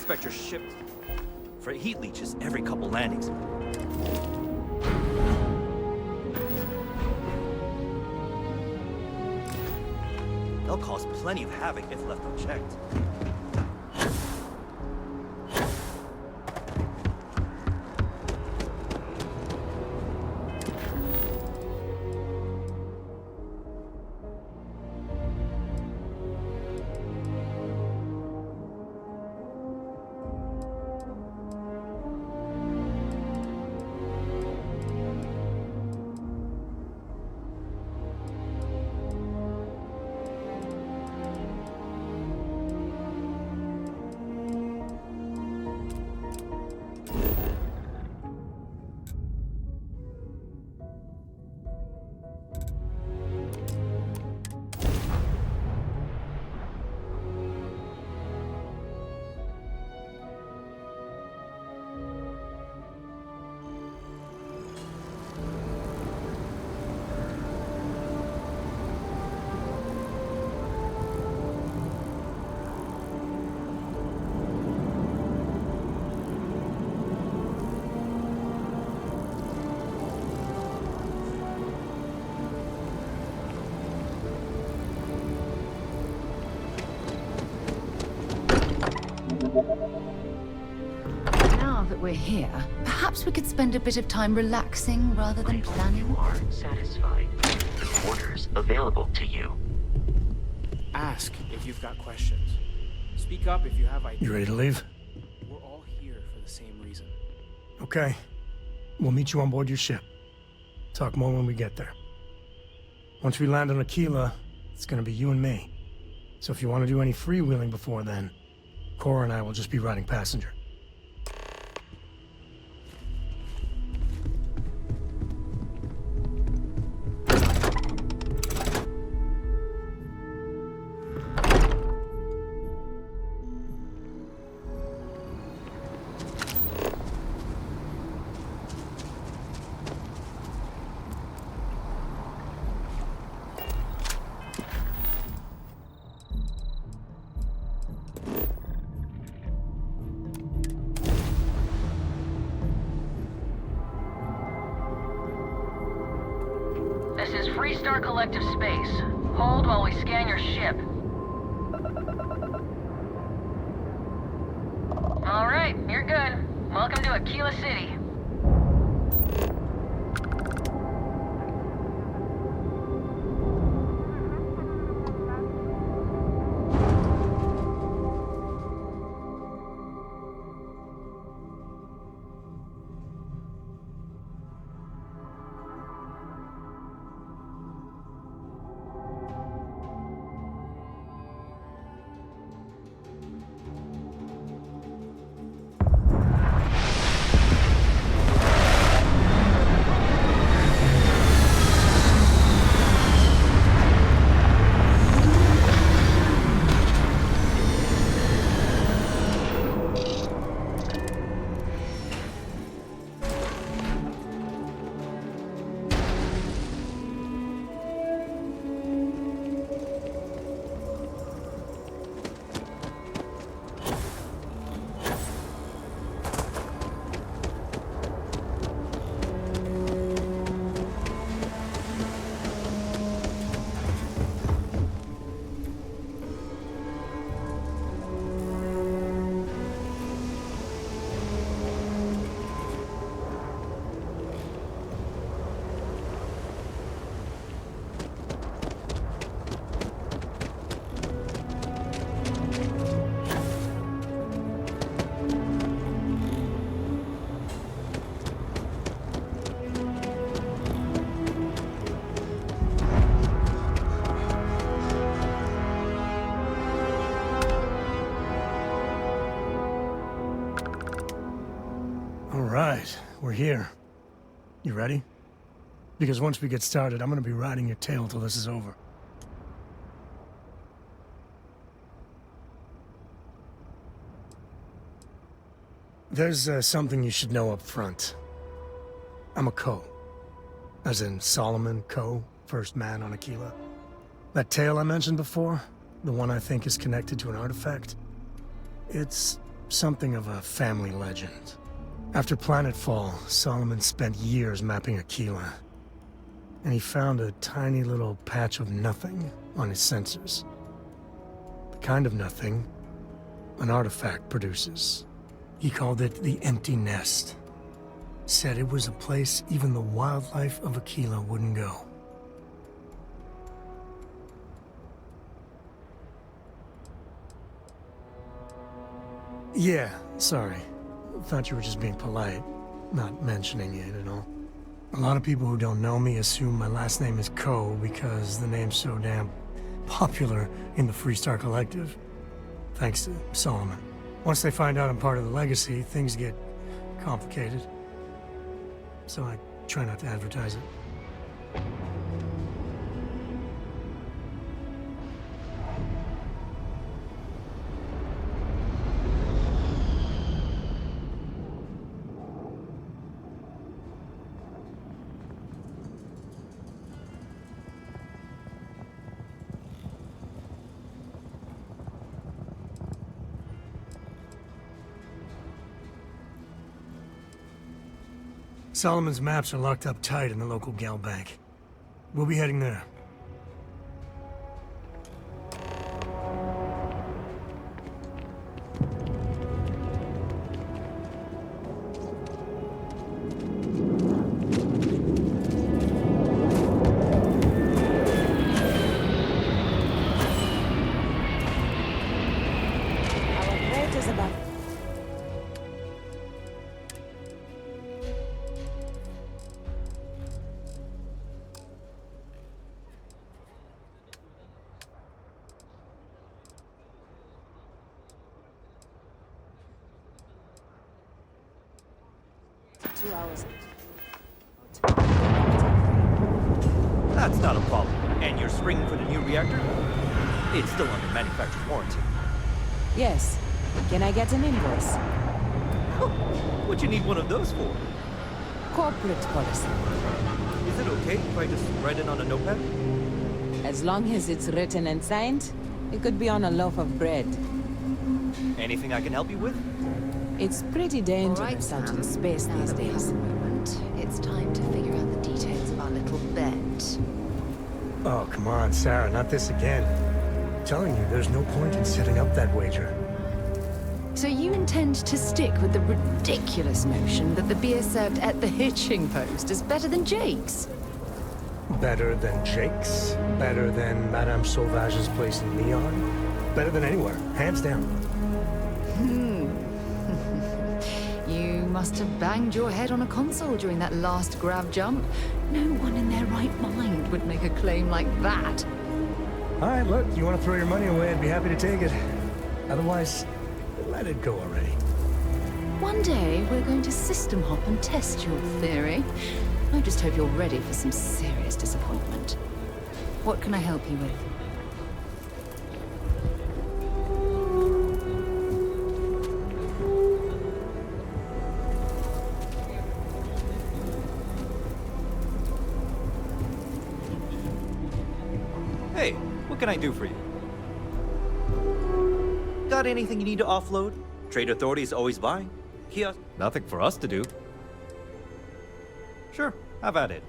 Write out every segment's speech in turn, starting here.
expect your ship for heat leeches every couple landings. They'll cause plenty of havoc if left unchecked. Now that we're here, perhaps we could spend a bit of time relaxing rather than planning. You are satisfied. Orders available to you. Ask if you've got questions. Speak up if you have ideas. You ready to leave? We're all here for the same reason. Okay. We'll meet you on board your ship. Talk more when we get there. Once we land on Aquila, it's gonna be you and me. So if you want to do any freewheeling before then, Cora and I will just be riding passenger. This is Freestar Collective Space. Hold while we scan your ship. Alright, you're good. Welcome to Aquila City. Alright, we're here. You ready? Because once we get started, I'm gonna be riding your tail till this is over. There's something you should know up front. I'm a Co. As in Solomon Co, first man on Aquila. That tail I mentioned before, the one I think is connected to an artifact, it's something of a family legend. After Planetfall, Solomon spent years mapping Aquila. And he found a tiny little patch of nothing on his sensors. The kind of nothing an artifact produces. He called it the Empty Nest. Said it was a place even the wildlife of Aquila wouldn't go. Yeah, sorry. Thought you were just being polite, not mentioning it at all. A lot of people who don't know me assume my last name is Ko because the name's so damn popular in the Freestar Collective. Thanks to Solomon. Once they find out I'm part of the Legacy, things get complicated. So I try not to advertise it. Solomon's maps are locked up tight in the local gal bank. We'll be heading there. Our rate is about 2 hours. That's not a problem. And you're springing for the new reactor? It's still under manufacturer's warranty. Yes. Can I get an invoice? What'd you need one of those for? Corporate policy. Is it okay if I just write it on a notepad? As long as it's written and signed, it could be on a loaf of bread. Anything I can help you with? It's pretty dangerous out in space Now these that we have days. a moment, it's time to figure out the details of our little bet. Oh, come on, Sarah, not this again. I'm telling you, there's no point in setting up that wager. So you intend to stick with the ridiculous notion that the beer served at the hitching post is better than Jake's? Better than Jake's? Better than Madame Sauvage's place in Leon? Better than anywhere, hands down. You must have banged your head on a console during that last grav jump. No one in their right mind would make a claim like that. All right, look, you want to throw your money away, I'd be happy to take it. Otherwise, let it go already. One day, we're going to system hop and test your theory. I just hope you're ready for some serious disappointment. What can I help you with? Hey, what can I do for you? Got anything you need to offload? Trade Authority is always buying. Kiosk, nothing for us to do. Sure, have at it.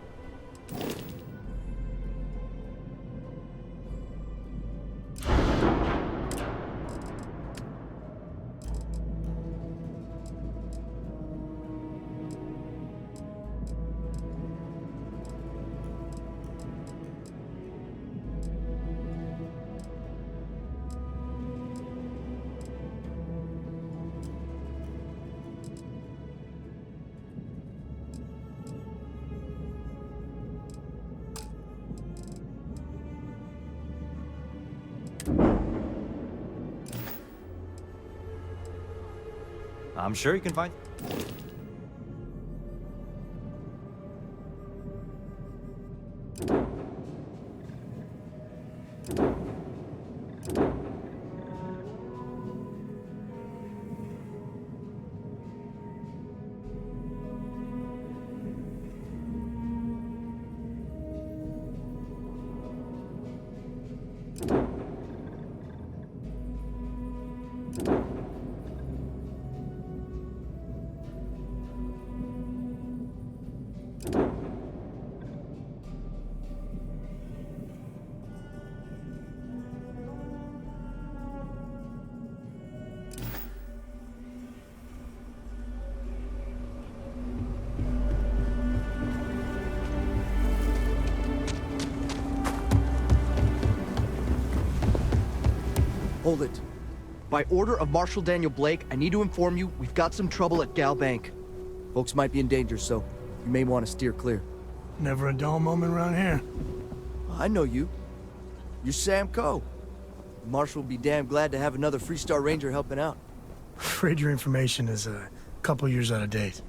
I'm sure you can find... Hold it. By order of Marshal Daniel Blake, I need to inform you we've got some trouble at Gal Bank. Folks might be in danger, so you may want to steer clear. Never a dull moment around here. I know you. You're Sam Coe. Marshal will be damn glad to have another Freestar Ranger helping out. Afraid your information is a couple years out of date.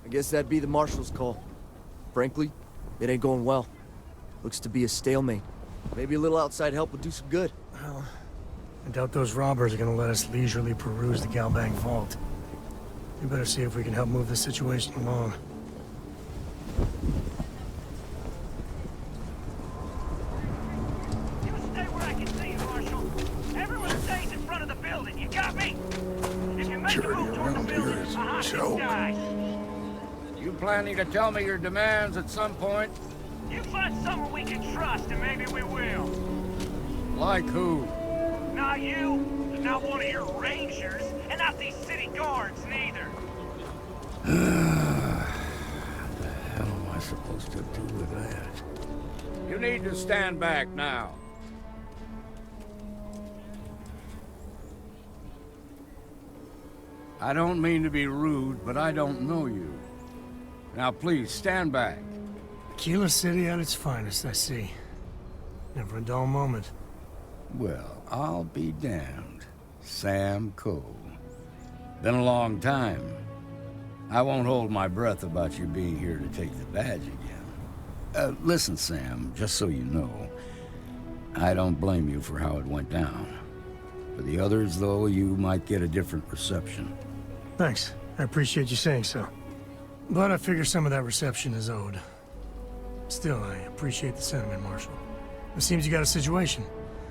I guess that'd be the Marshal's call. Frankly, it ain't going well. Looks to be a stalemate. Maybe a little outside help would do some good. Well, I doubt those robbers are gonna let us leisurely peruse the Galbank vault. We better see if we can help move the situation along. You stay where I can see you, Marshal. Everyone stays in front of the building. You got me? If you make a move toward the building, a hostage dies. You planning to tell me your demands at some point? You find someone we can trust, and maybe we will. Like who? Not you, not one of your rangers, and not these city guards, neither. What the hell am I supposed to do with that? You need to stand back now. I don't mean to be rude, but I don't know you. Now please, stand back. Keeler City at its finest, I see. Never a dull moment. Well, I'll be damned. Sam Coe. Been a long time. I won't hold my breath about you being here to take the badge again. Listen, Sam, just so you know, I don't blame you for how it went down. For the others, though, you might get a different reception. Thanks. I appreciate you saying so. But I figure some of that reception is owed. Still, I appreciate the sentiment, Marshal. It seems you got a situation.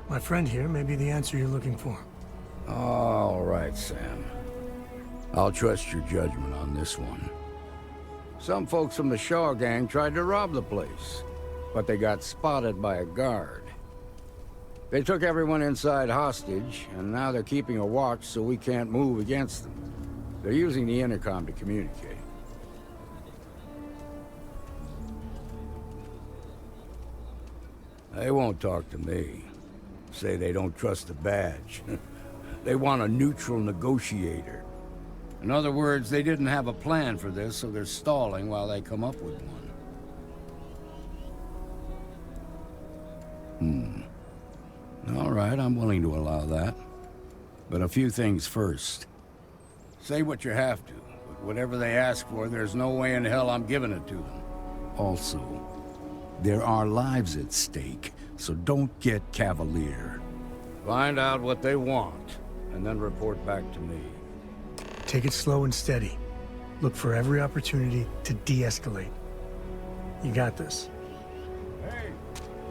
My friend here may be the answer you're looking for. All right, Sam. I'll trust your judgment on this one. Some folks from the Shaw gang tried to rob the place, but they got spotted by a guard. They took everyone inside hostage, and now they're keeping a watch so we can't move against them. They're using the intercom to communicate. They won't talk to me. Say they don't trust the badge. They want a neutral negotiator. In other words, they didn't have a plan for this, so they're stalling while they come up with one. All right, I'm willing to allow that. But a few things first. Say what you have to, but whatever they ask for, there's no way in hell I'm giving it to them. Also, there are lives at stake, so don't get cavalier. Find out what they want, and then report back to me. Take it slow and steady. Look for every opportunity to de-escalate. You got this. Hey,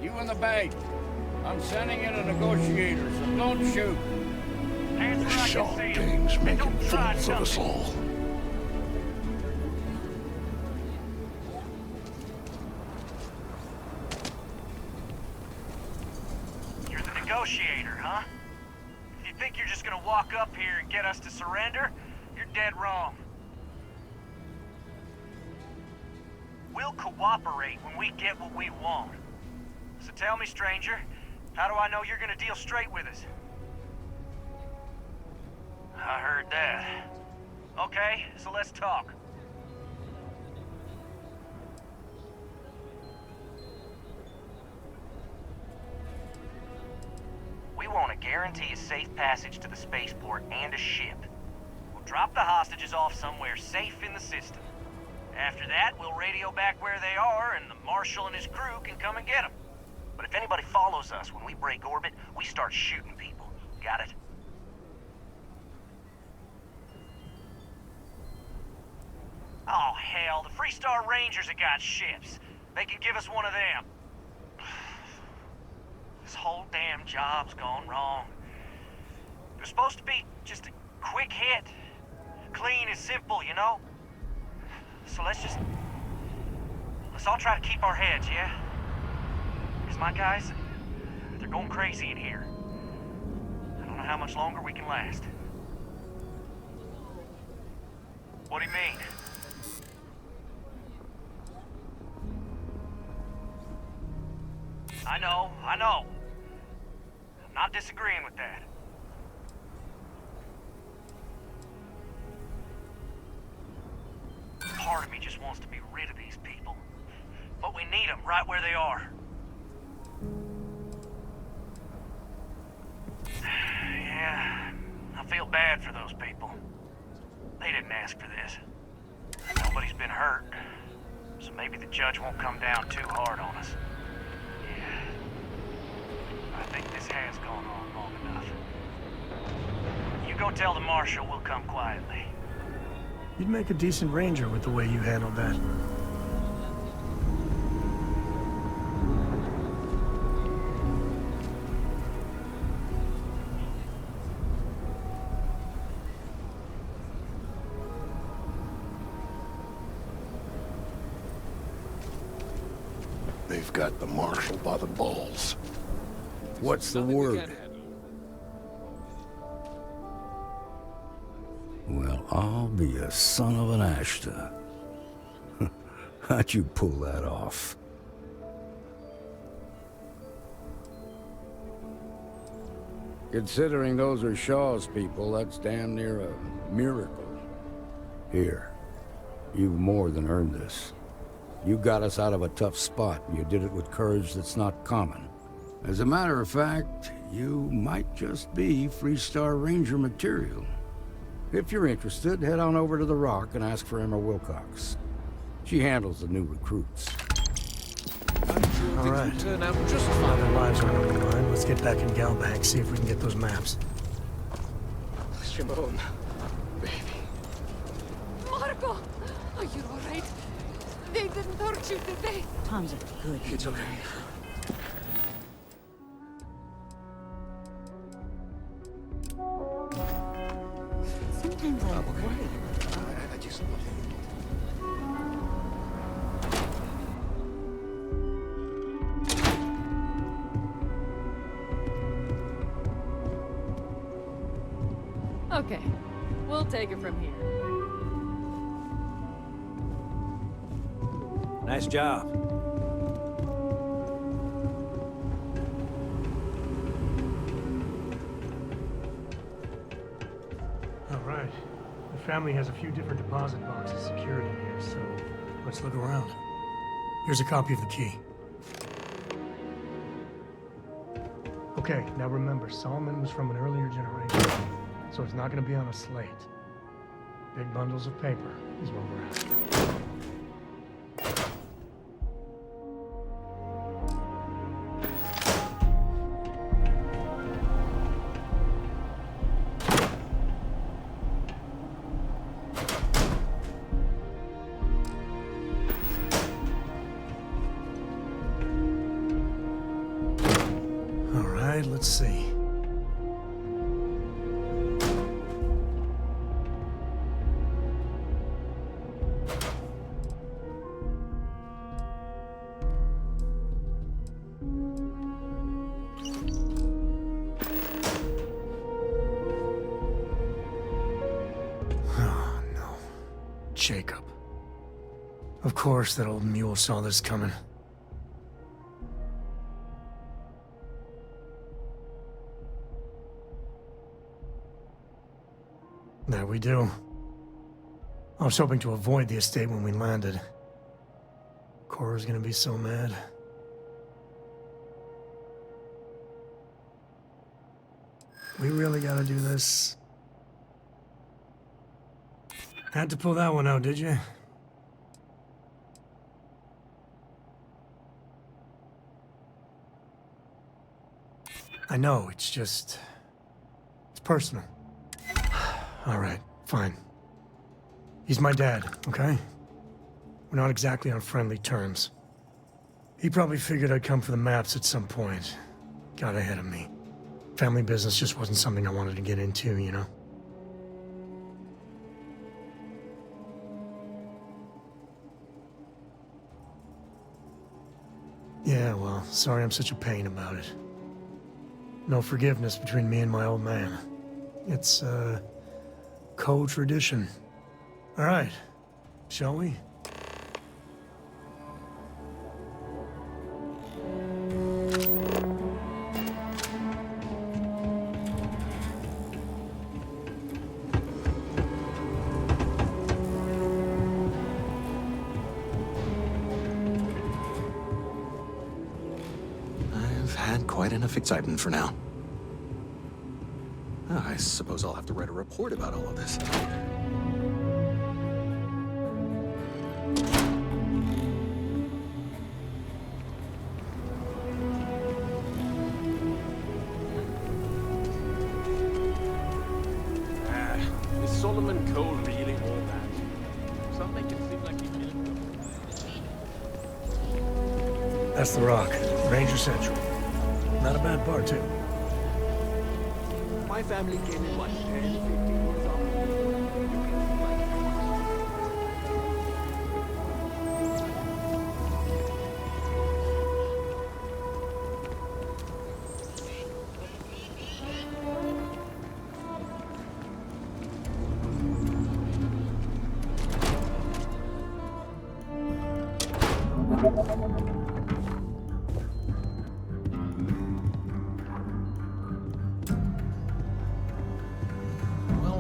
you in the bank. I'm sending in a negotiator, so don't shoot. Hands where I Shaw can see you. gang's And making don't try fools of us nothing. all. You're the negotiator, huh? If you think you're just gonna walk up here and get us to surrender, you're dead wrong. We'll cooperate when we get what we want. So tell me, stranger, how do I know you're gonna deal straight with us? I heard that. Okay, so let's talk. We want to guarantee a safe passage to the spaceport and a ship. We'll drop the hostages off somewhere safe in the system. After that, we'll radio back where they are, and the Marshal and his crew can come and get them. But if anybody follows us when we break orbit, we start shooting people. Got it? Oh, hell, the Freestar Rangers have got ships. They can give us one of them. This whole damn job's gone wrong. It was supposed to be just a quick hit. Clean and simple, you know? So let's all try to keep our heads, yeah? Because my guys, they're going crazy in here. I don't know how much longer we can last. What do you mean? I know. I'm not disagreeing with that. Part of me just wants to be rid of these people. But we need them right where they are. Yeah, I feel bad for those people. They didn't ask for this. Nobody's been hurt. So maybe the judge won't come down too hard on us. Yeah. I think this has gone on long enough. You go tell the marshal we'll come quietly. You'd make a decent ranger with the way you handled that. They've got the marshal by the balls. What's the word? Well, I'll be a son of an Ashta. How'd you pull that off? Considering those are Shaw's people, that's damn near a miracle. Here, you've more than earned this. You got us out of a tough spot, and you did it with courage that's not common. As a matter of fact, you might just be Freestar Ranger material. If you're interested, head on over to the Rock and ask for Emma Wilcox. She handles the new recruits. All right. Turn out just Now fine. their lives are on the line. Let's get back in Galbank, see if we can get those maps. Shimon, baby. Marco! Are you alright? They didn't hurt you, did they? Tom's a good. It's okay. Sometimes I worry. I just... Okay, we'll take it from here. Nice job. All right. The family has a few different deposit boxes secured in here, so let's look around. Here's a copy of the key. Okay, now remember, Solomon was from an earlier generation, so it's not going to be on a slate. Big bundles of paper is what we're after. All right, let's see. Oh, no. Jacob. Of course that old mule saw this coming. There we do. I was hoping to avoid the estate when we landed. Cora's gonna be so mad. We really gotta do this. Had to pull that one out, did you? I know, it's just... it's personal. All right, fine. He's my dad, okay? We're not exactly on friendly terms. He probably figured I'd come for the maps at some point. Got ahead of me. Family business just wasn't something I wanted to get into, you know? Yeah, well, sorry I'm such a pain about it. No forgiveness between me and my old man. It's, co-tradition. All right, shall we? had quite enough excitement for now. I suppose I'll have to write a report about all of this. Is Solomon Cole really all that? Some make it seem like he didn't. That's the Rock, Ranger Central. Not a bad bar, too. My family came in, what, 10, 15 years old?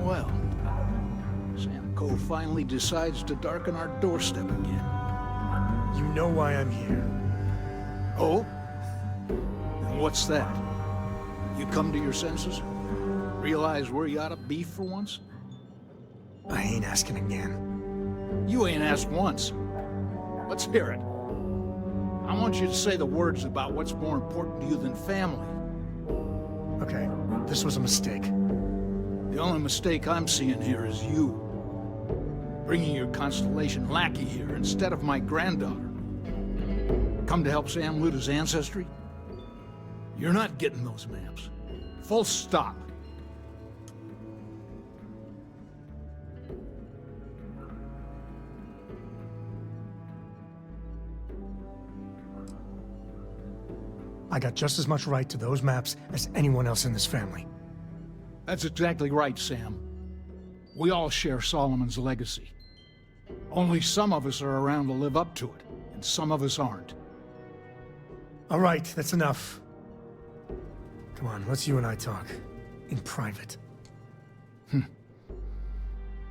Well. Sam Cole finally decides to darken our doorstep again. You know why I'm here. Oh? And what's that? You come to your senses? Realize where you ought to be for once? I ain't asking again. You ain't asked once. Let's hear it. I want you to say the words about what's more important to you than family. Okay, this was a mistake. The only mistake I'm seeing here is you. Bringing your Constellation lackey here instead of my granddaughter. Come to help Sam loot his ancestry? You're not getting those maps. Full stop. I got just as much right to those maps as anyone else in this family. That's exactly right, Sam. We all share Solomon's legacy. Only some of us are around to live up to it, and some of us aren't. All right, that's enough. Come on, let's you and I talk. In private.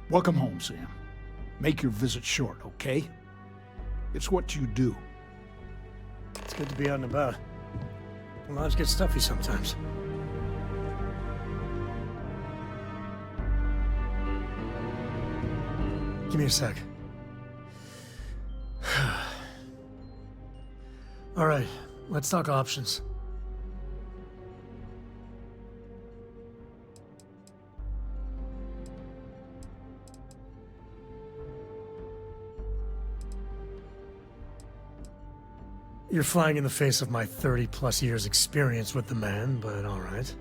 Welcome home, Sam. Make your visit short, okay? It's what you do. It's good to be out and about. Lives get stuffy sometimes. Give me a sec. All right, let's talk options. You're flying in the face of my 30-plus years experience with the man, but all right.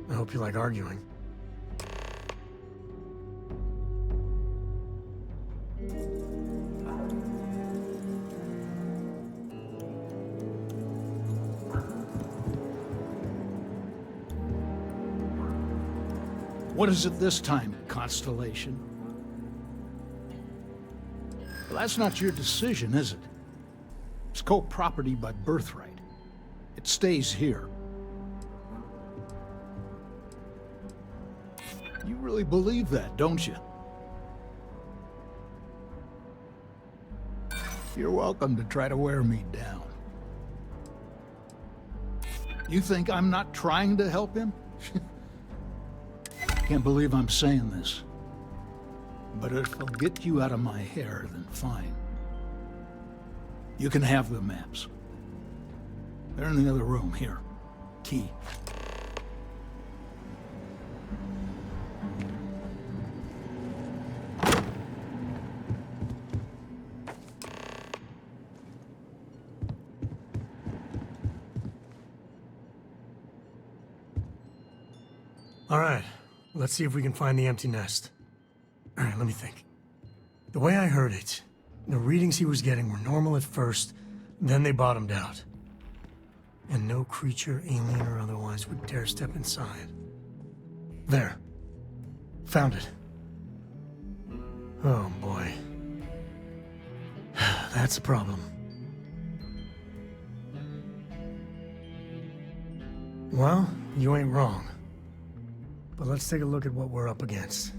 I hope you like arguing. What is it this time, Constellation? Well, that's not your decision, is it? It's co-property by birthright. It stays here. You really believe that, don't you? You're welcome to try to wear me down. You think I'm not trying to help him? Can't believe I'm saying this. But if it'll get you out of my hair, then fine. You can have the maps. They're in the other room, here. Key. All right, let's see if we can find the empty nest. All right, let me think. The way I heard it, the readings he was getting were normal at first, then they bottomed out. And no creature, alien or otherwise, would dare step inside. There. Found it. Oh, boy. That's a problem. Well, you ain't wrong. But let's take a look at what we're up against.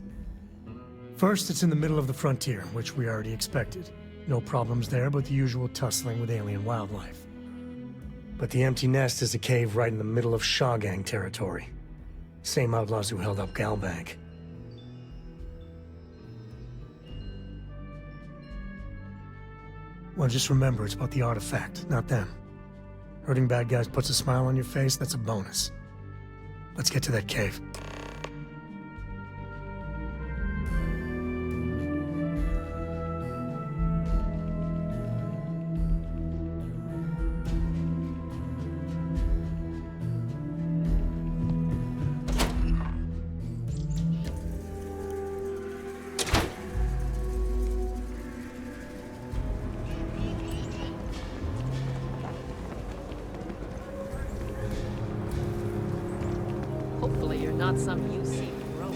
First, it's in the middle of the frontier, which we already expected. No problems there, but the usual tussling with alien wildlife. But the empty nest is a cave right in the middle of Shawgang territory. Same outlaws who held up Galbank. Well, just remember, it's about the artifact, not them. Hurting bad guys puts a smile on your face, that's a bonus. Let's get to that cave. Hopefully you're not some UC rogue.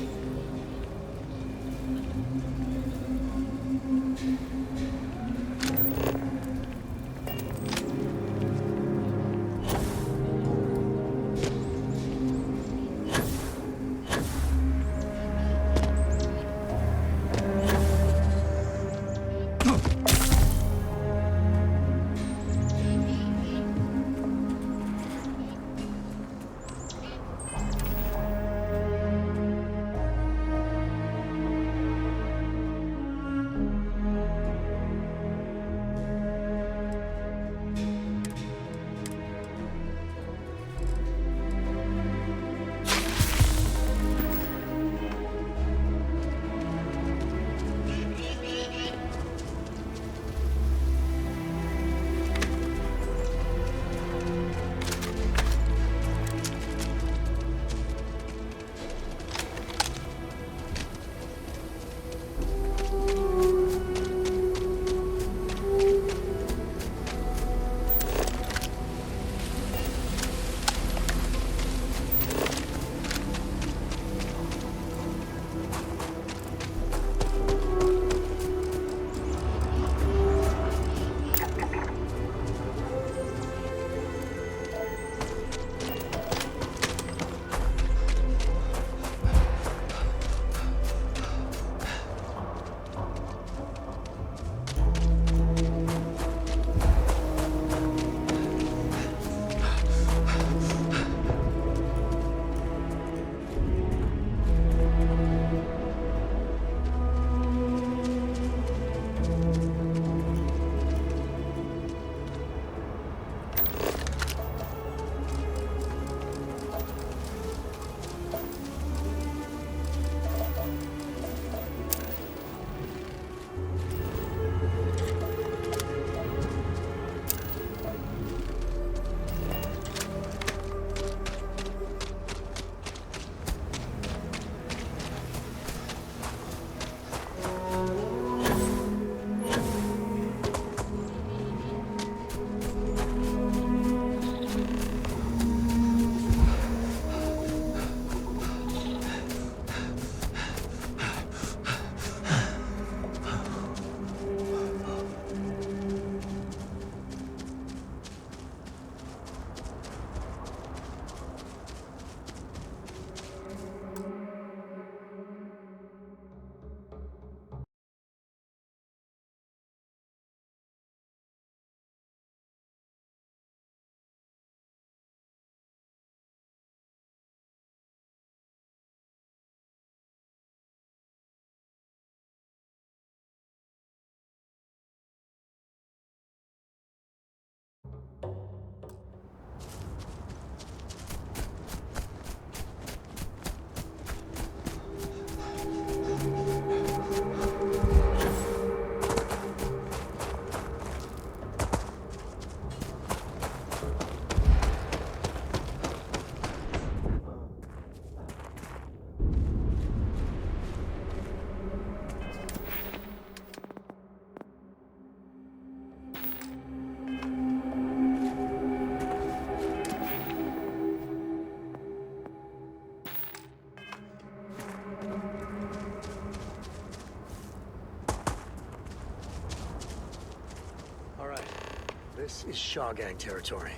This is Shawgang territory,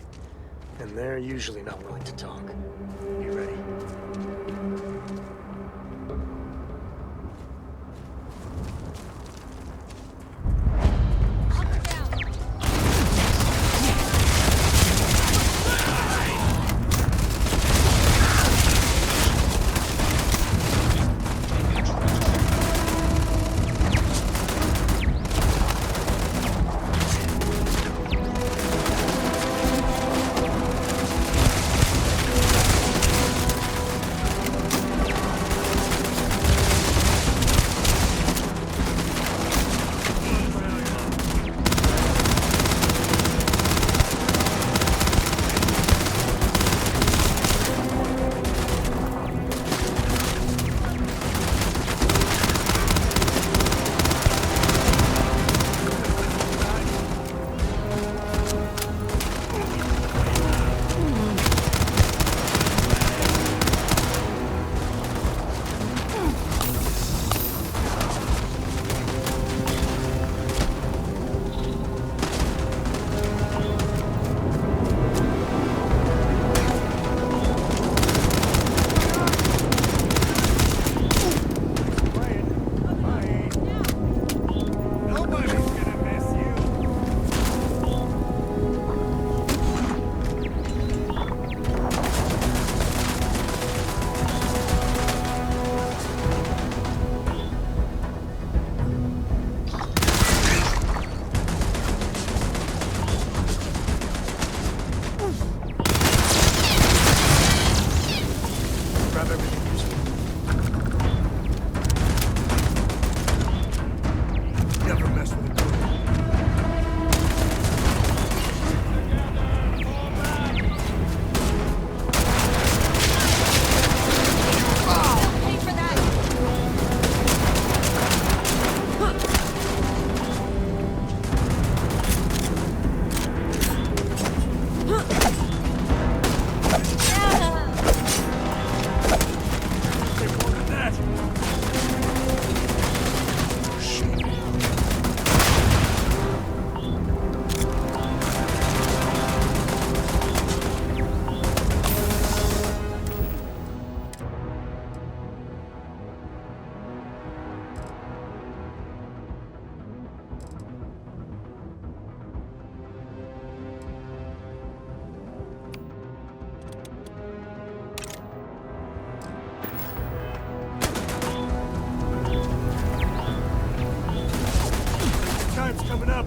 and they're usually not willing to talk. Be ready. Fire's coming up.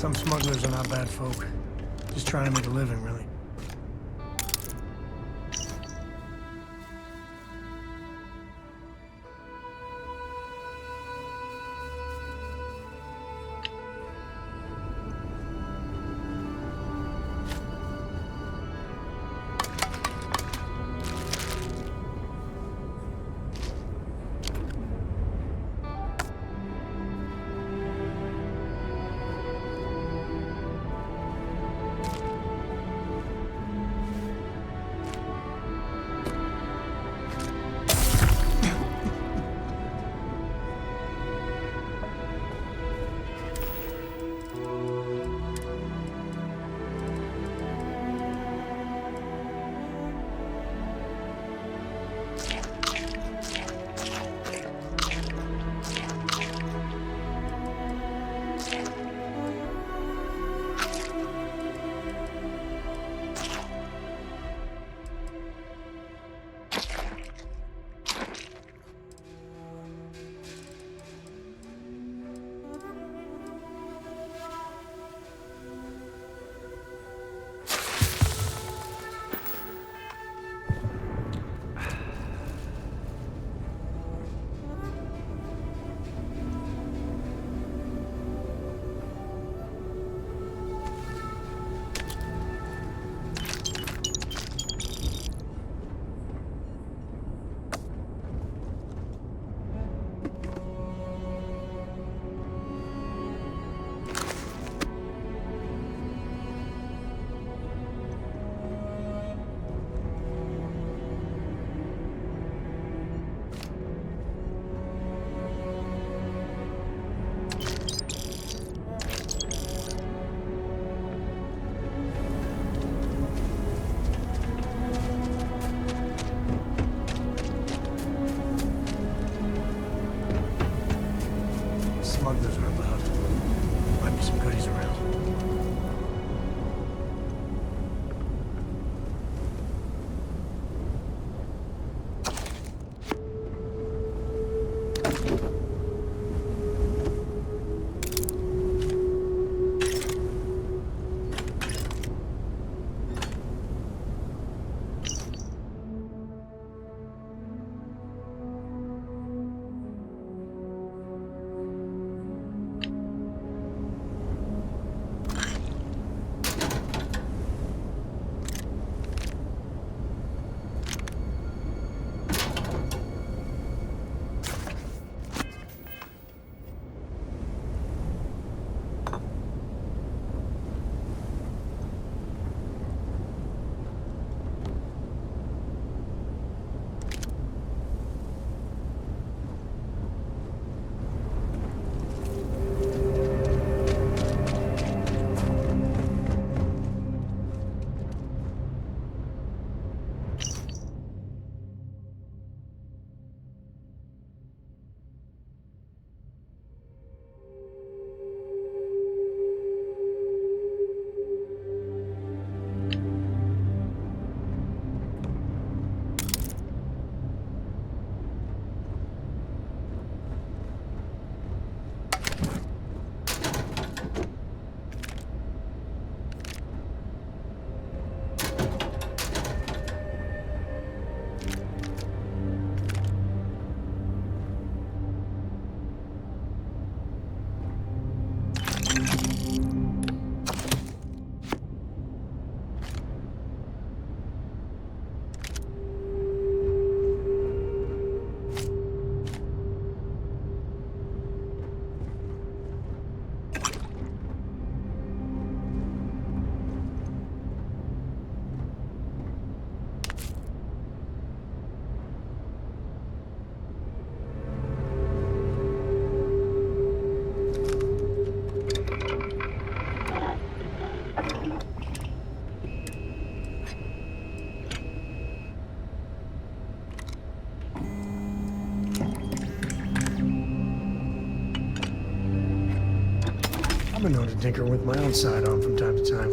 Some smugglers are not bad folk. Just trying to make a living, really. Smugglers are about. Might be some goodies around. I've been known to tinker with my own side on from time to time.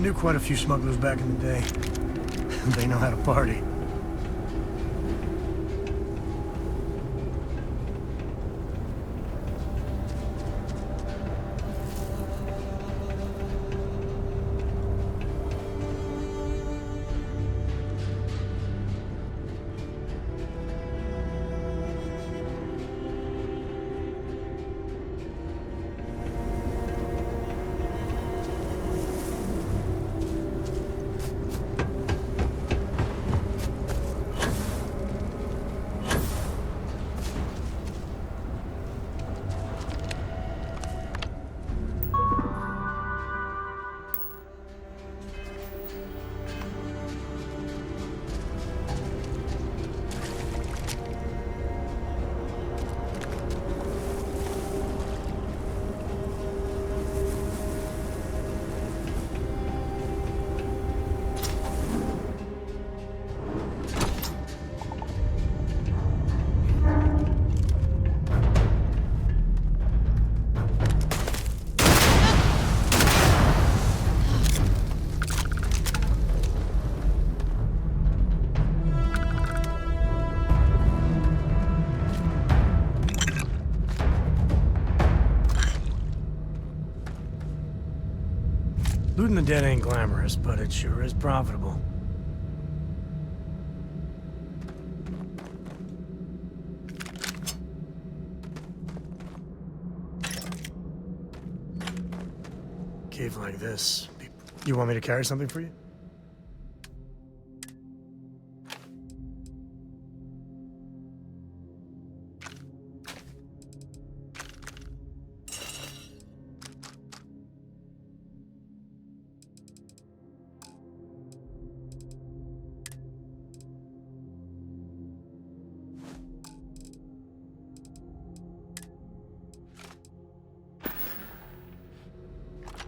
knew quite a few smugglers back in the day. They know how to party. Looting the dead ain't glamorous, but it sure is profitable. Cave like this. You want me to carry something for you?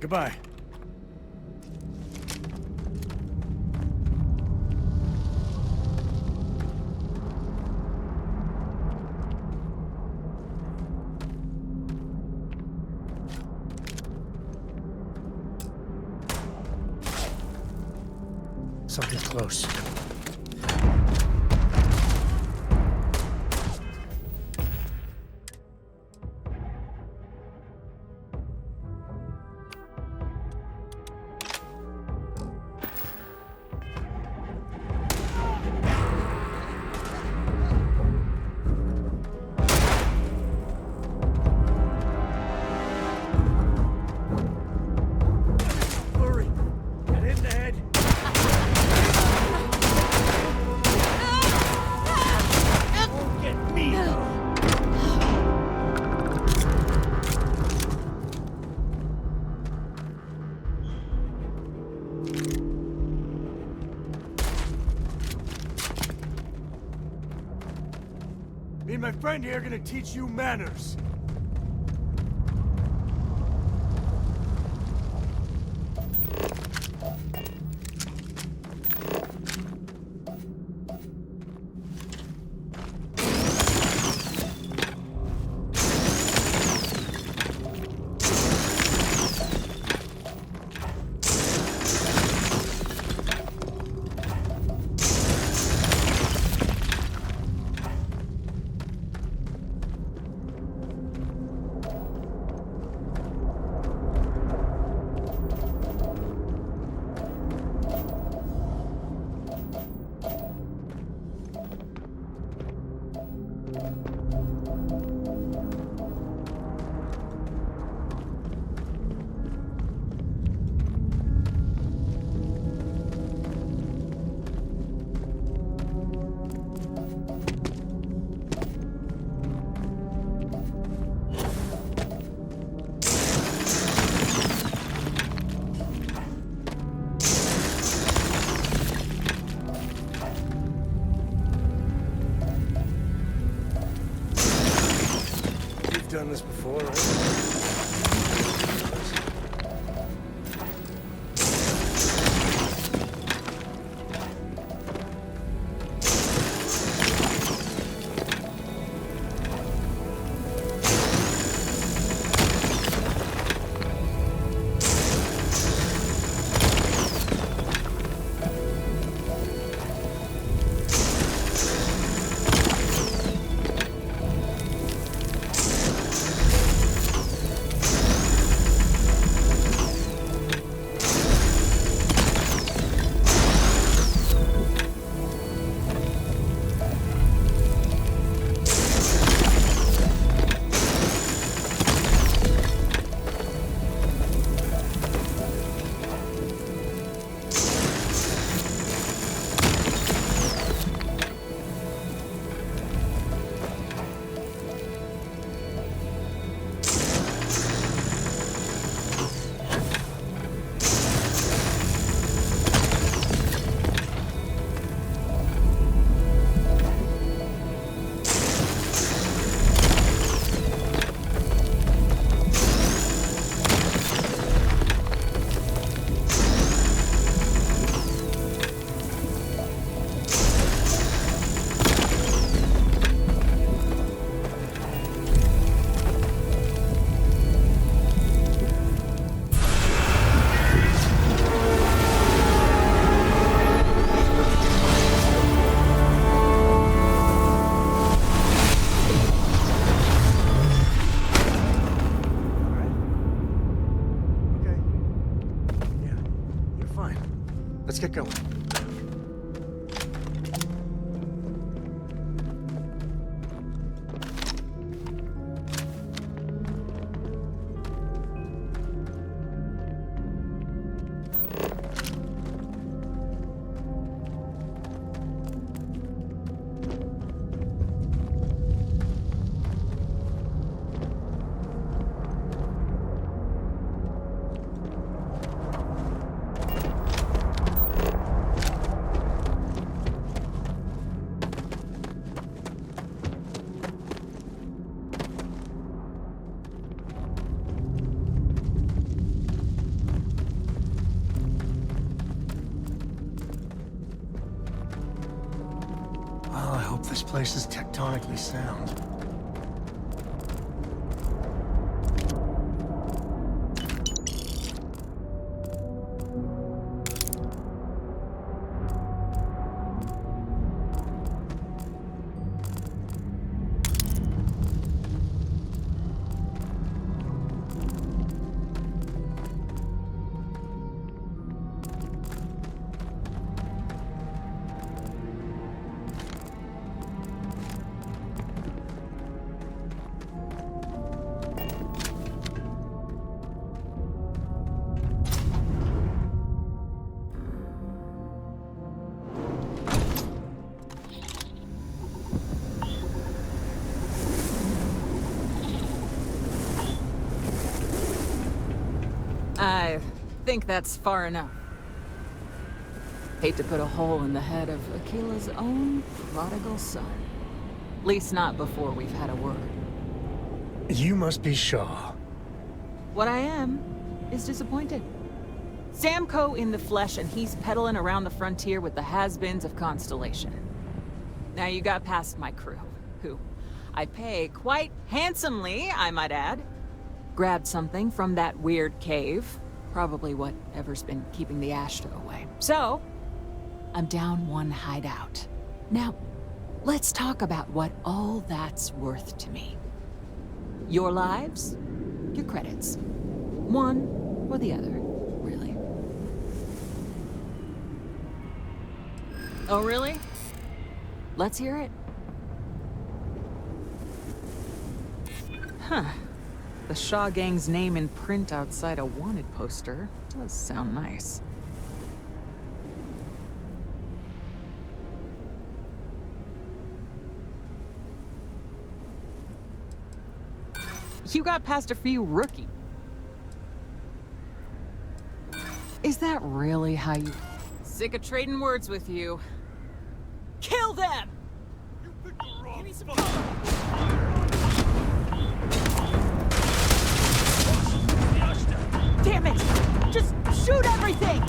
Goodbye. Something's close. Me and my friend here are gonna teach you manners. Done this before, right? hope this place is tectonically sound. I think that's far enough. Hate to put a hole in the head of Akila's own prodigal son. At least not before we've had a word. You must be Shaw. What I am is disappointed. Samco in the flesh, and he's peddling around the frontier with the has-beens of Constellation. Now you got past my crew, who I pay quite handsomely, I might add. Grabbed something from that weird cave. Probably whatever's been keeping the Ashta away. So, I'm down one hideout. Now, let's talk about what all that's worth to me. Your lives, your credits. One or the other, really. Oh, really? Let's hear it. Huh. The Shaw Gang's name in print outside a wanted poster does sound nice. You got past a few rookie. Is that really how you... Sick of trading words with you. Kill them! Give me some cover! Damn it! Just shoot everything!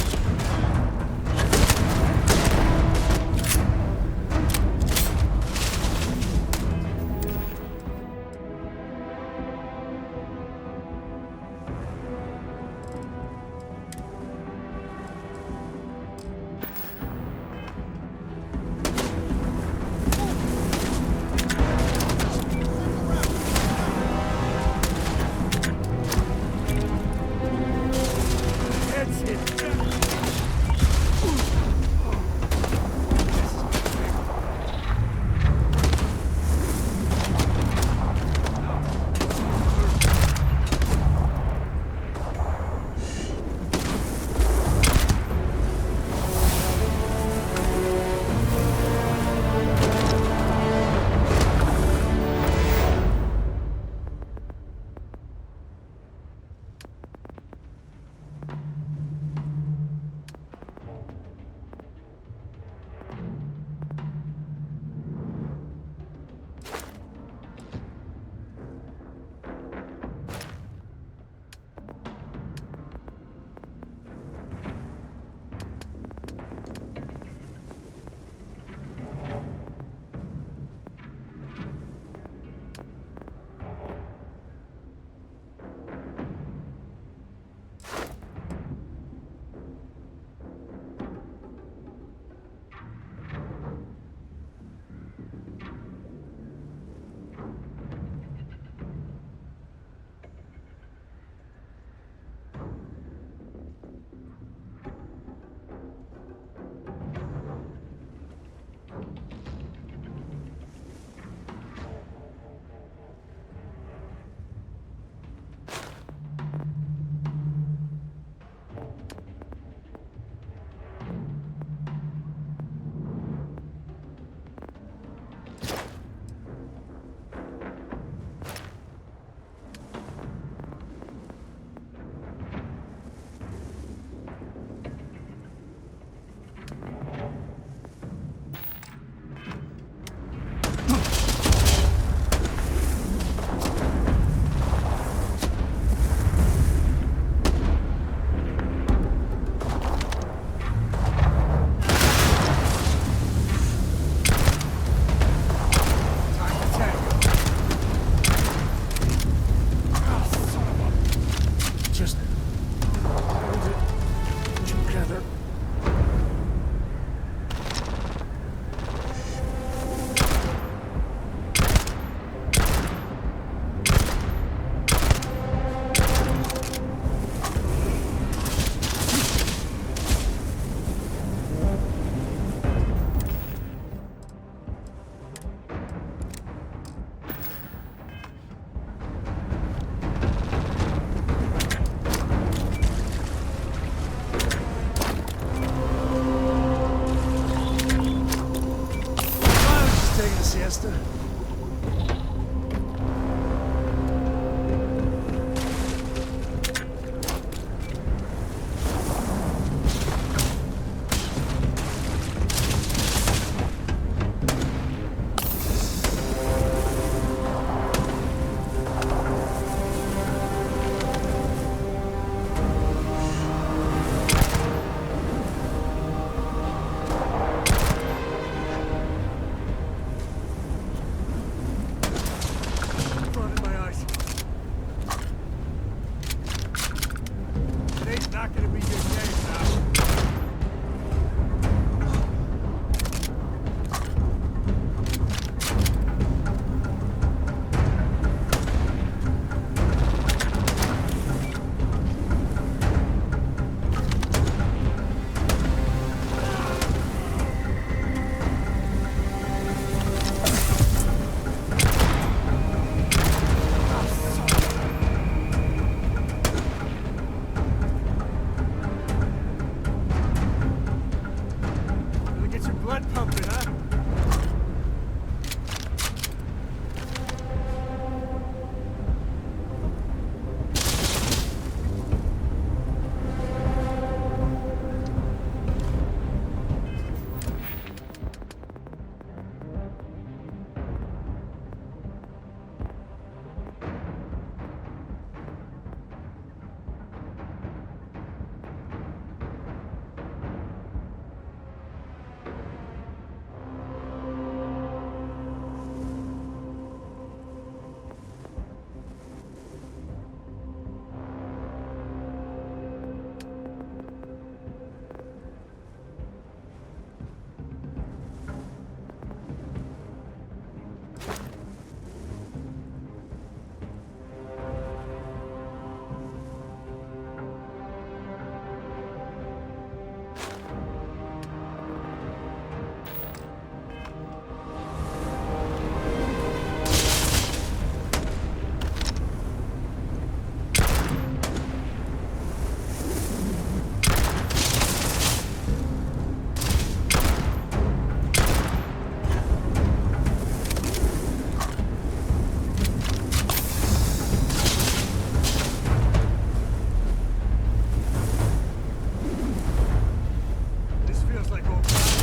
siesta? Blood in my eyes. Today's not gonna be your day, pal. Really get your blood pumping, huh? This feels like old times.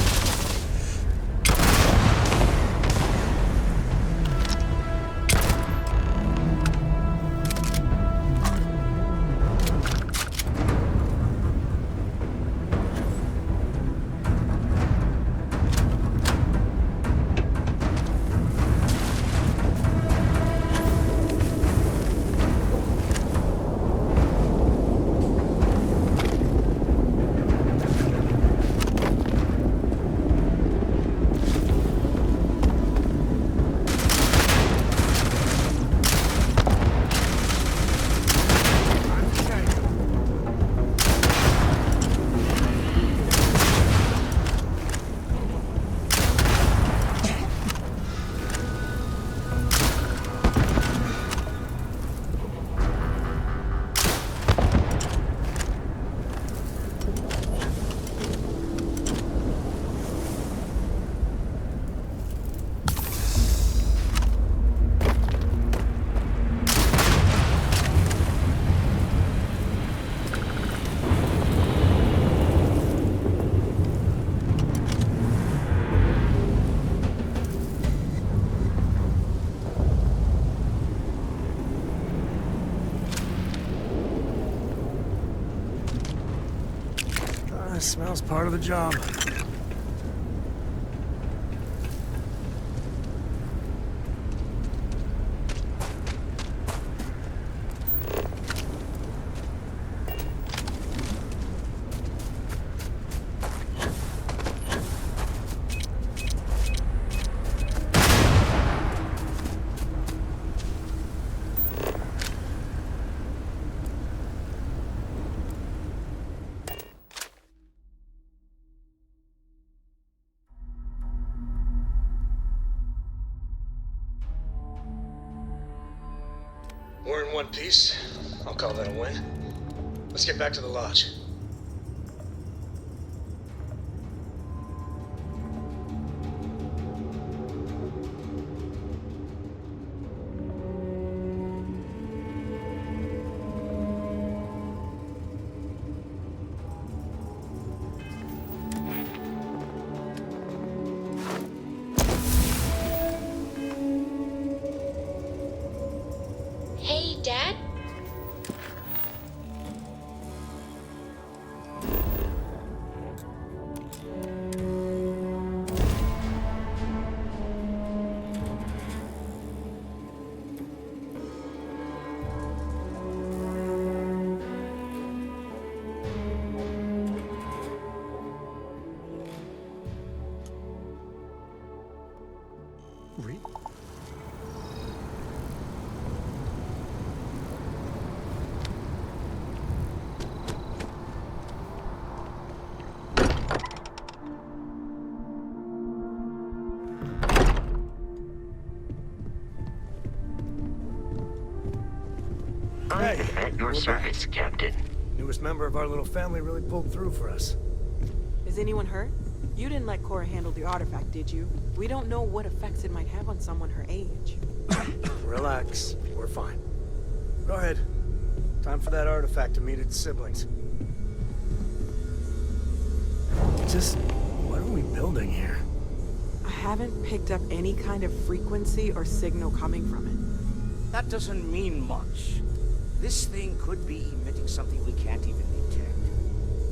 Smells part of the job. We're in one piece. I'll call that a win. Let's get back to the lodge. I am at your service, Captain. Newest member of our little family really pulled through for us. Is anyone hurt? You didn't let Cora handle the artifact, did you? We don't know what effects it might have on someone her age. Relax. We're fine. Go ahead. Time for that artifact to meet its siblings. Just, what are we building here? I haven't picked up any kind of frequency or signal coming from it. That doesn't mean much. This thing could be emitting something we can't even detect.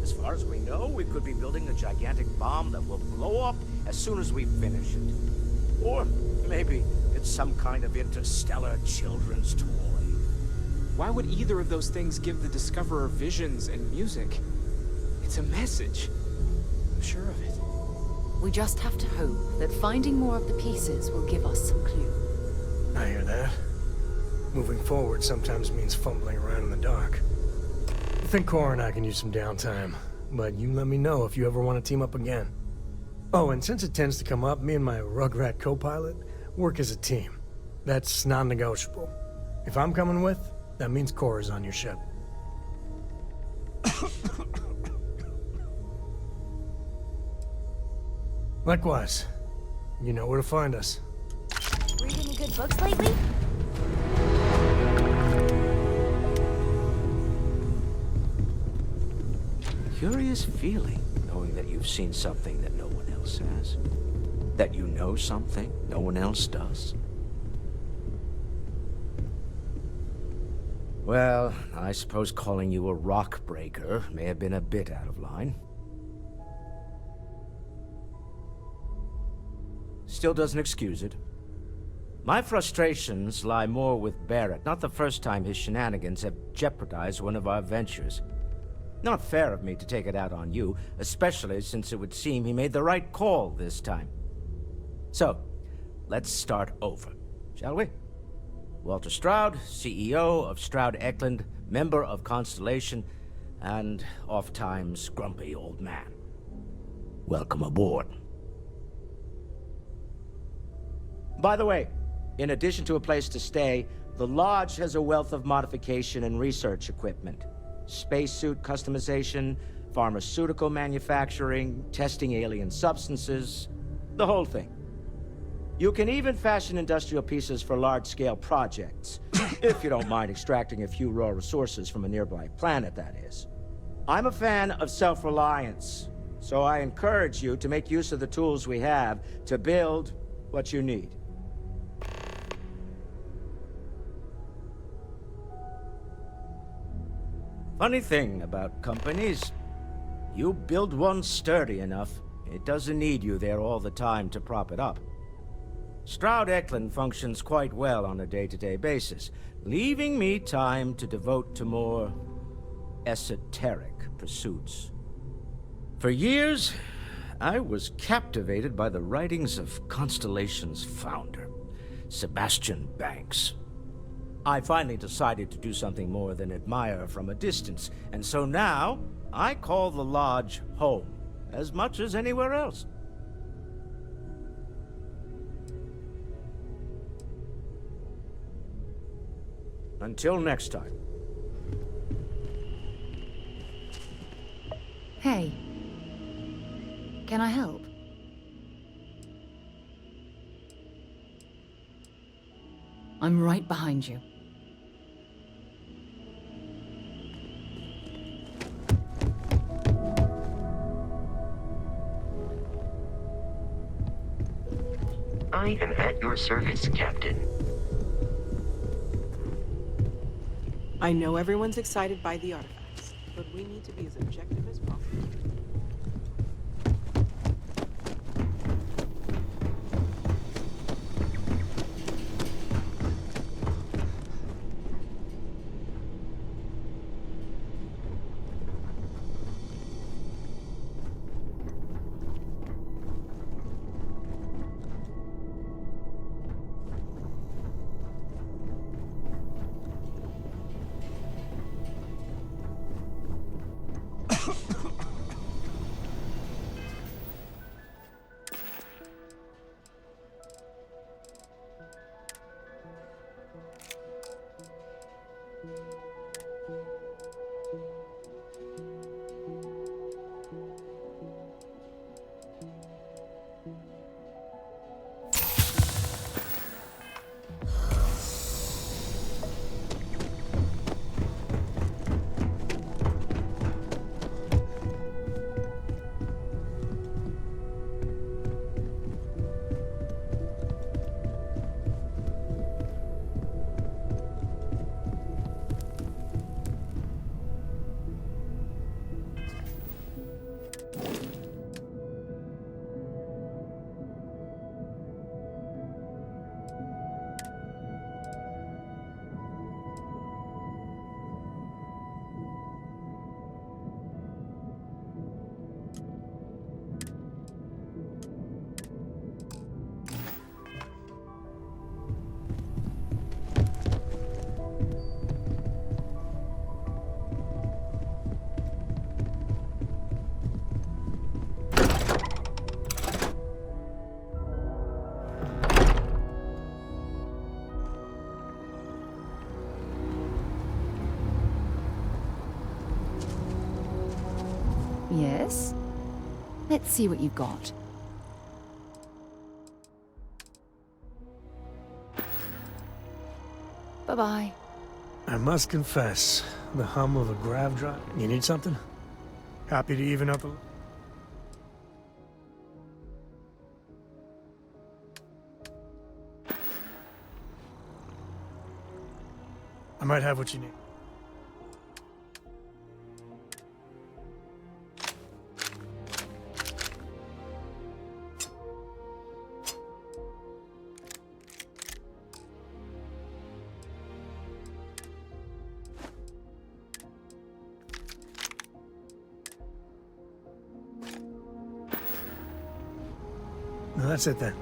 As far as we know, we could be building a gigantic bomb that will blow up as soon as we finish it. Or maybe it's some kind of interstellar children's toy. Why would either of those things give the Discoverer visions and music? It's a message. I'm sure of it. We just have to hope that finding more of the pieces will give us some clue. I hear that. Moving forward sometimes means fumbling around in the dark. I think Cora and I can use some downtime, but you let me know if you ever want to team up again. Oh, and since it tends to come up, me and my Rugrat co-pilot work as a team. That's non-negotiable. If I'm coming with, that means Cora's on your ship. Likewise. You know where to find us. Reading any good books lately? Curious feeling, knowing that you've seen something that no one else has. That you know something no one else does. Well, I suppose calling you a rock breaker may have been a bit out of line. Still doesn't excuse it. My frustrations lie more with Barrett, not the first time his shenanigans have jeopardized one of our ventures. Not fair of me to take it out on you, especially since it would seem he made the right call this time. So, let's start over, shall we? Walter Stroud, CEO of Stroud Eklund, member of Constellation, and oft-times grumpy old man. Welcome aboard. By the way, in addition to a place to stay, the Lodge has a wealth of modification and research equipment. Spacesuit customization, pharmaceutical manufacturing, testing alien substances, the whole thing. You can even fashion industrial pieces for large-scale projects, if you don't mind extracting a few raw resources from a nearby planet, that is. I'm a fan of self-reliance, so I encourage you to make use of the tools we have to build what you need. Funny thing about companies, you build one sturdy enough, it doesn't need you there all the time to prop it up. Stroud Eklund functions quite well on a day-to-day basis, leaving me time to devote to more esoteric pursuits. For years, I was captivated by the writings of Constellation's founder, Sebastian Banks. I finally decided to do something more than admire from a distance, and so now I call the Lodge home as much as anywhere else. Until next time. Hey. Can I help? I'm right behind you. I am at your service, Captain. I know everyone's excited by the artifacts, but we need to be as objective as possible. this. Let's see what you've got. Bye-bye. I must confess, the hum of a grav drive. You need something? Happy to even up a... I might have what you need. No, that's it then.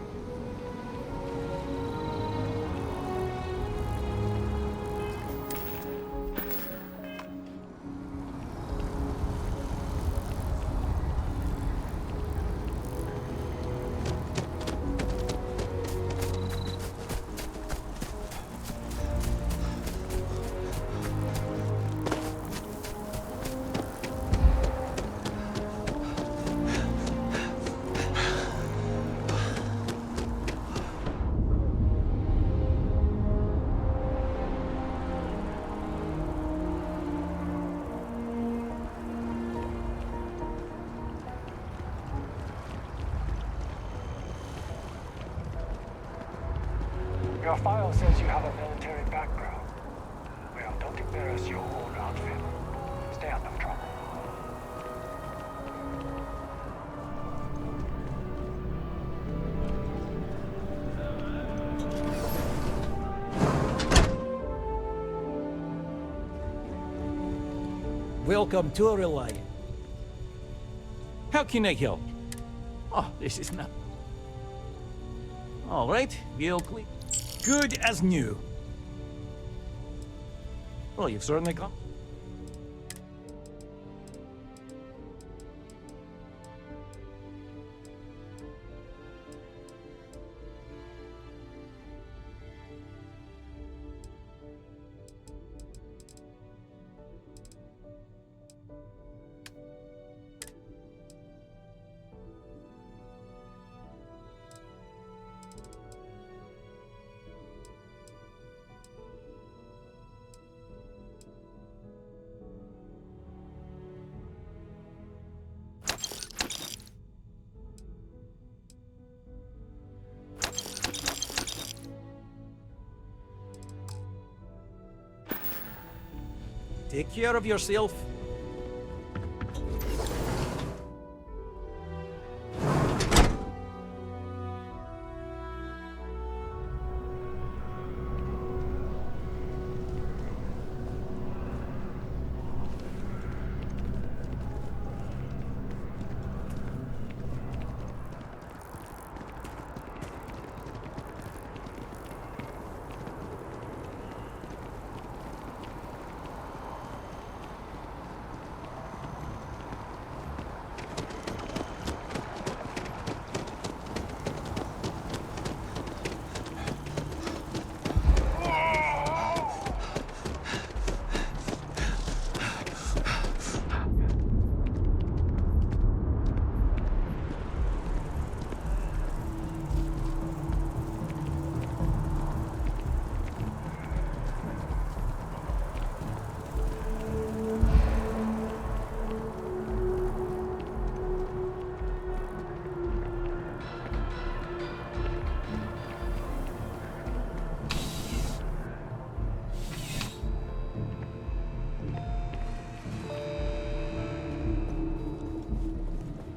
Your file says you have a military background. Well, don't embarrass your old outfit. Stay out of trouble. Welcome to Reliant. How can I help? Oh, this is not... All right, we'll clean. Good as new. Well, you've certainly come. Take care of yourself.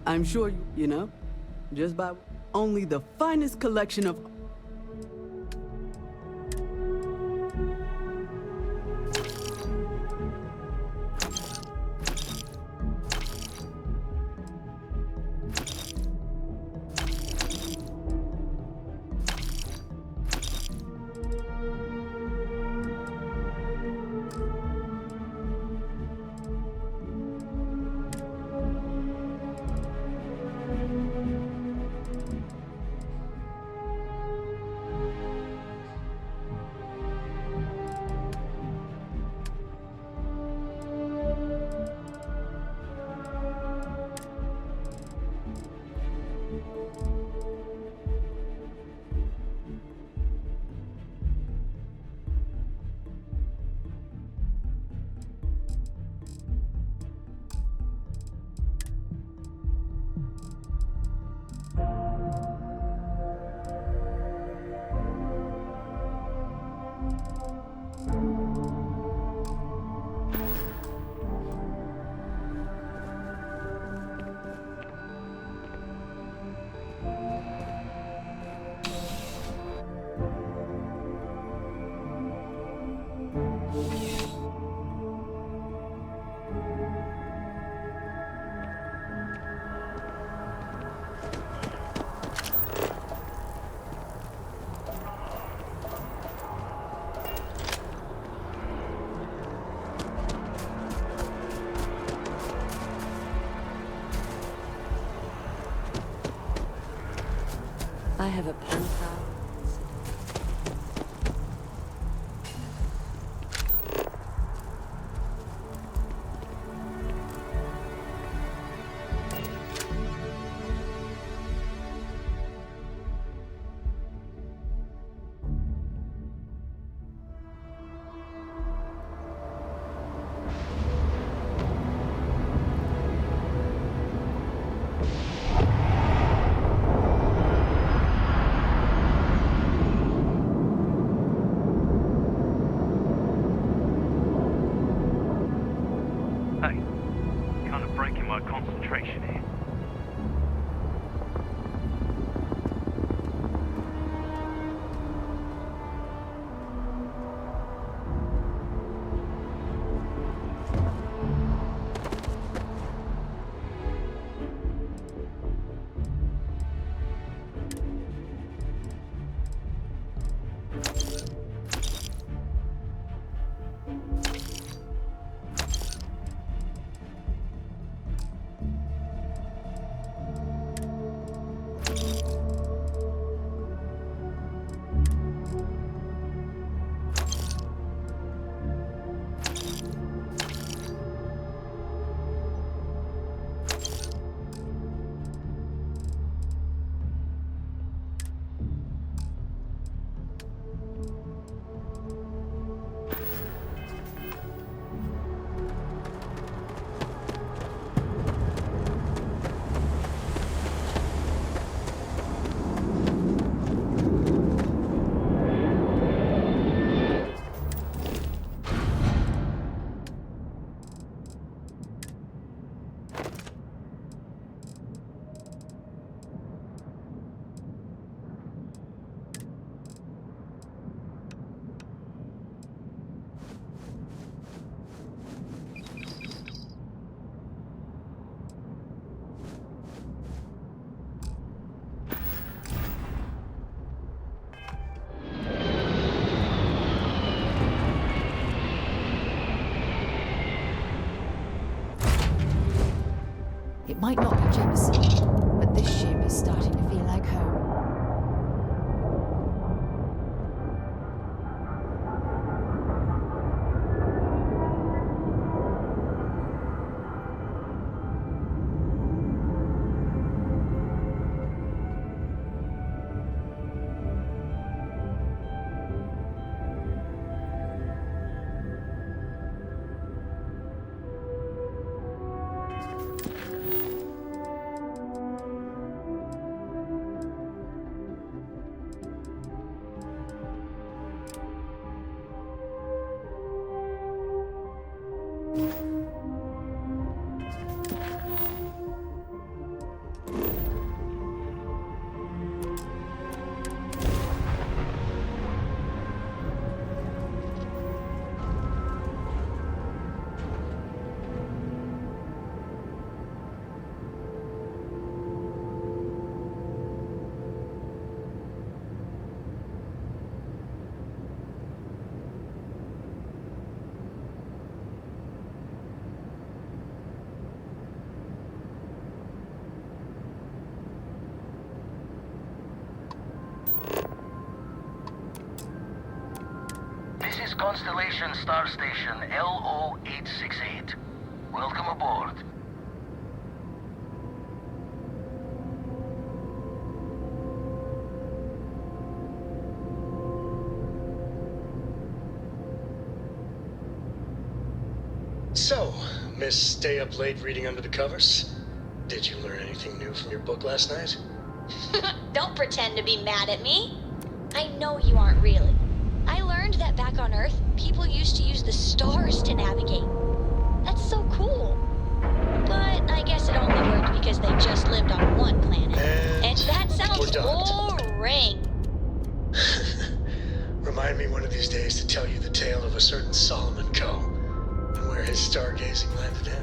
I'm sure you know, just by only the finest collection of... have a pen pal. Hey, kind of breaking my concentration here. It might not be Jameson, but this ship is starting to feel like home. Constellation Star Station LO-868. Welcome aboard. So, Miss Stay Up Late reading under the covers? Did you learn anything new from your book last night? Don't pretend to be mad at me. I know you aren't really. I learned that back on Earth, people used to use the stars to navigate. That's so cool. But I guess it only worked because they just lived on one planet. And that sounds boring. Remind me one of these days to tell you the tale of a certain Solomon Coe and where his stargazing landed him.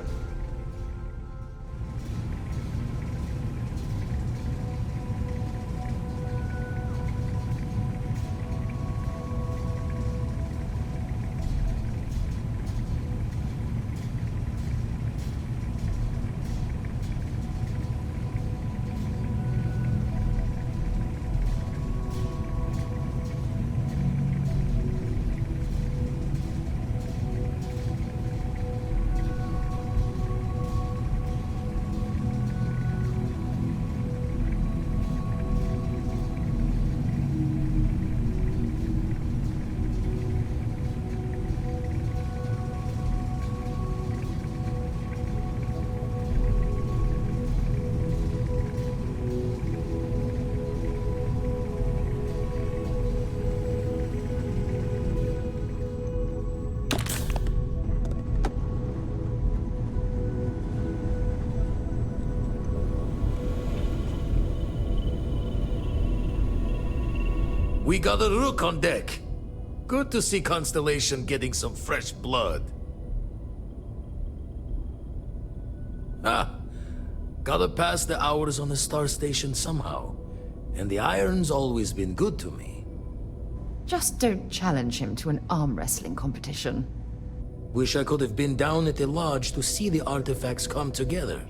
We got a rook on deck. Good to see Constellation getting some fresh blood. Gotta pass the hours on the Star Station somehow. And the iron's always been good to me. Just don't challenge him to an arm wrestling competition. Wish I could have been down at the lodge to see the artifacts come together.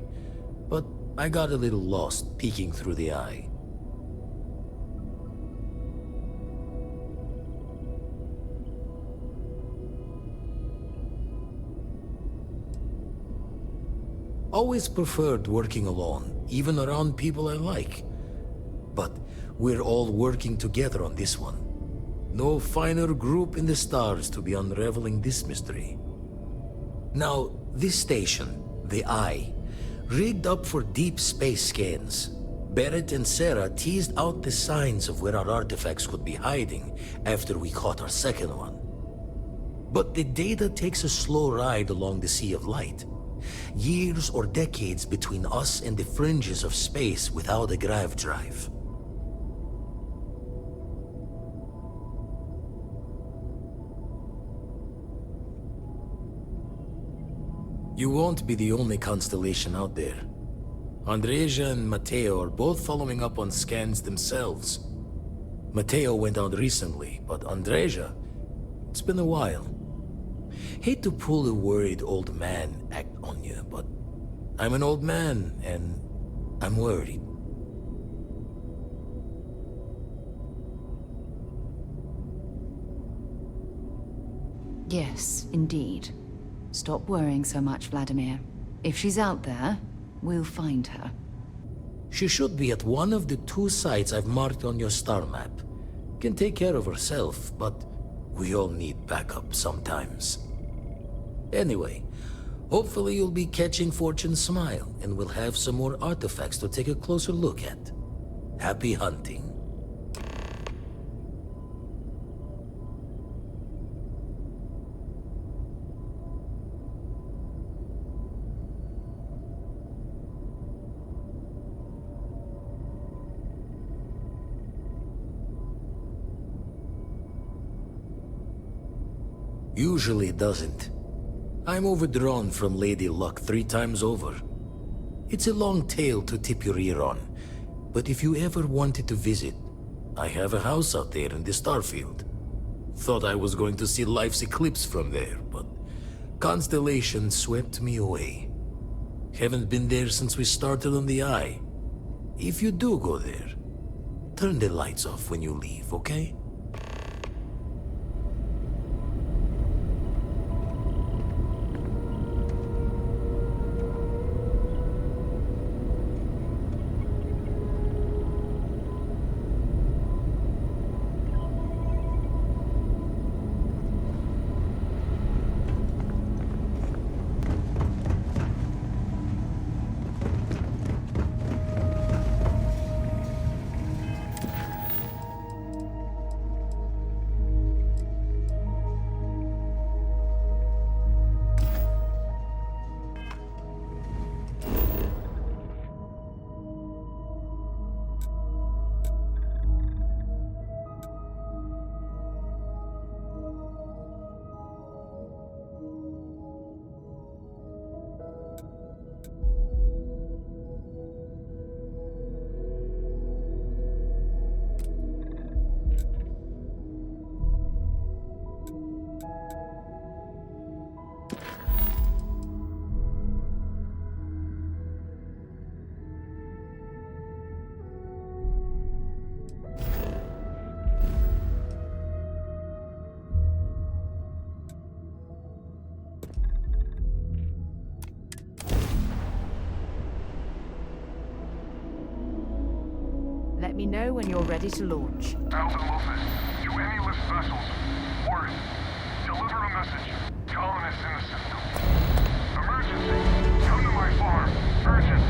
But I got a little lost peeking through the eye. Always preferred working alone, even around people I like. But we're all working together on this one. No finer group in the stars to be unraveling this mystery. Now, this station, the Eye, rigged up for deep space scans. Barrett and Sarah teased out the signs of where our artifacts could be hiding after we caught our second one. But the data takes a slow ride along the Sea of Light. Years or decades between us and the fringes of space without a grav drive. You won't be the only constellation out there. Andreja and Mateo are both following up on scans themselves. Mateo went out recently, but Andreja, it's been a while. Hate to pull a worried old man act on you, but I'm an old man, and I'm worried. Yes, indeed. Stop worrying so much, Vladimir. If she's out there, we'll find her. She should be at one of the 2 sites I've marked on your star map. Can take care of herself, but we all need backup sometimes. Anyway, hopefully you'll be catching Fortune's smile, and we'll have some more artifacts to take a closer look at. Happy hunting. Usually doesn't. I'm overdrawn from Lady Luck 3 times over. It's a long tale to tip your ear on, but if you ever wanted to visit, I have a house out there in the Starfield. Thought I was going to see life's eclipse from there, but Constellation swept me away. Haven't been there since we started on the Eye. If you do go there, turn the lights off when you leave, okay? Let me know when you're ready to launch. Alpha Office, to any lift vessels. Word. Deliver a message. Colonists in the system. Emergency. Come to my farm. Urgent.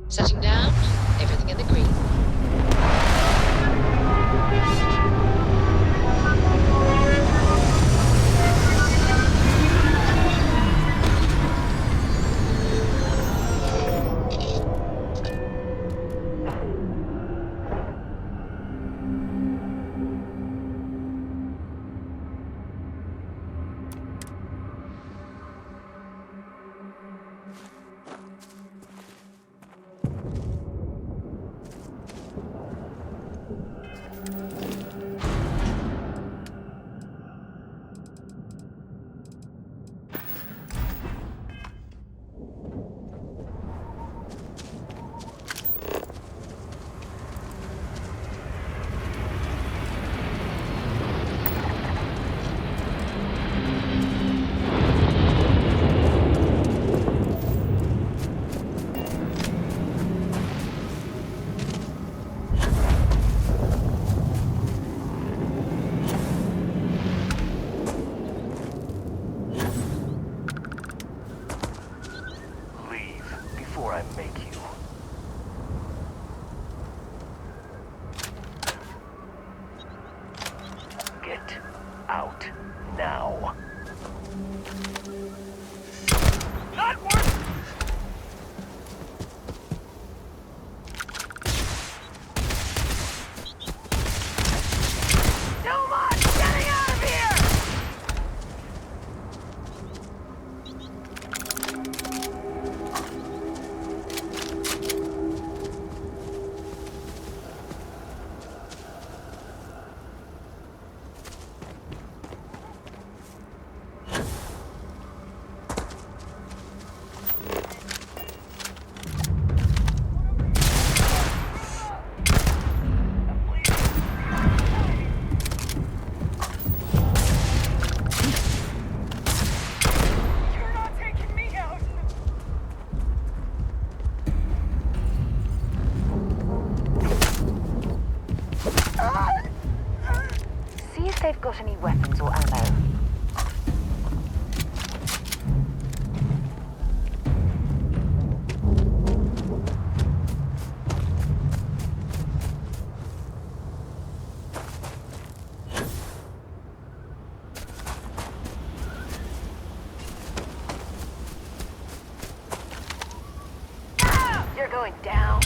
Setting down. Everything in the green. Before I make you. Get out now. Not worth. Too much! Getting out of here! See if they've got any weapons or ammo. You're going down.